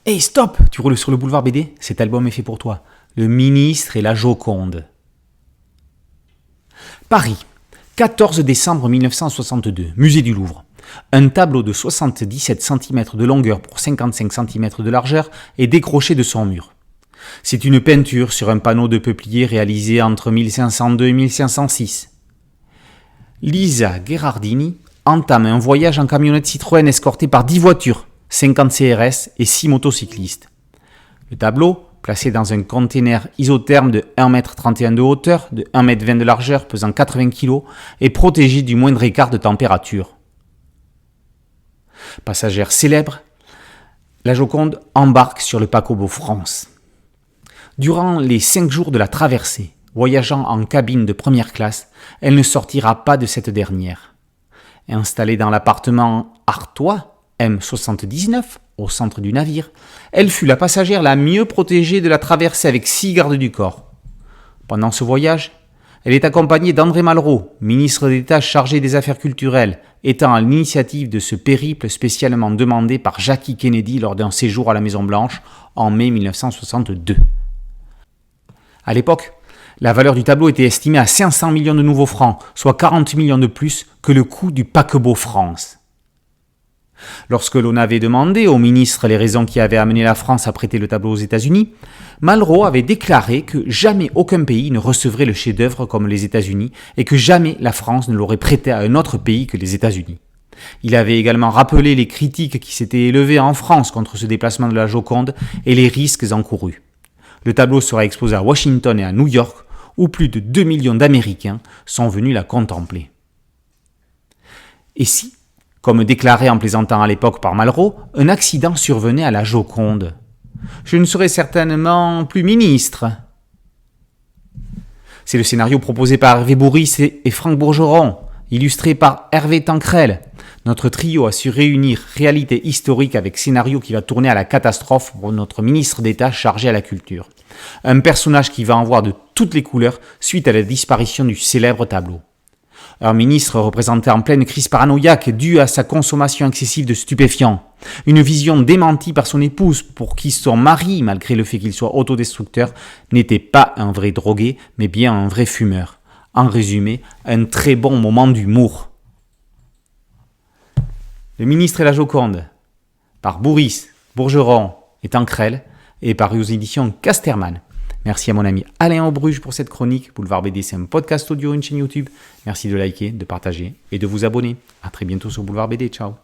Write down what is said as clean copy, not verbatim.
Hey, stop! Tu roules sur le boulevard BD? Cet album est fait pour toi. Le ministre et la Joconde. Paris, 14 décembre 1962, musée du Louvre. Un tableau de 77 cm de longueur pour 55 cm de largeur est décroché de son mur. C'est une peinture sur un panneau de peuplier réalisée entre 1502 et 1506. Lisa Gherardini entame un voyage en camionnette Citroën escortée par 10 voitures, 50 CRS et 6 motocyclistes. Le tableau, placé dans un container isotherme de 1,31 m de hauteur, de 1,20 m de largeur, pesant 80 kg, est protégé du moindre écart de température. Passagère célèbre, la Joconde embarque sur le paquebot France. Durant les 5 jours de la traversée, voyageant en cabine de première classe, elle ne sortira pas de cette dernière. Installée dans l'appartement Artois, M79, au centre du navire, elle fut la passagère la mieux protégée de la traversée avec 6 gardes du corps. Pendant ce voyage, elle est accompagnée d'André Malraux, ministre d'État chargé des Affaires culturelles, étant à l'initiative de ce périple spécialement demandé par Jackie Kennedy lors d'un séjour à la Maison-Blanche en mai 1962. À l'époque, la valeur du tableau était estimée à 500 millions de nouveaux francs, soit 40 millions de plus que le coût du paquebot France. Lorsque l'on avait demandé au ministre les raisons qui avaient amené la France à prêter le tableau aux États-Unis, Malraux avait déclaré que jamais aucun pays ne recevrait le chef-d'œuvre comme les États-Unis et que jamais la France ne l'aurait prêté à un autre pays que les États-Unis. Il avait également rappelé les critiques qui s'étaient élevées en France contre ce déplacement de la Joconde et les risques encourus. Le tableau sera exposé à Washington et à New York, où plus de 2 millions d'Américains sont venus la contempler. Et si, comme déclaré en plaisantant à l'époque par Malraux, un accident survenait à la Joconde? Je ne serais certainement plus ministre. C'est le scénario proposé par Hervé Bourris et Franck Bourgeron, illustré par Hervé Tancrel. Notre trio a su réunir réalité historique avec scénario qui va tourner à la catastrophe pour notre ministre d'État chargé à la culture. Un personnage qui va en voir de toutes les couleurs suite à la disparition du célèbre tableau. Un ministre représenté en pleine crise paranoïaque due à sa consommation excessive de stupéfiants. Une vision démentie par son épouse pour qui son mari, malgré le fait qu'il soit autodestructeur, n'était pas un vrai drogué, mais bien un vrai fumeur. En résumé, un très bon moment d'humour. Le ministre et la Joconde, par Bourris, Bourgeron et Tancrel, et paru aux éditions Casterman. Merci à mon ami Alain Aubruge pour cette chronique. Boulevard BD, c'est un podcast audio, une chaîne YouTube. Merci de liker, de partager et de vous abonner. À très bientôt sur Boulevard BD. Ciao.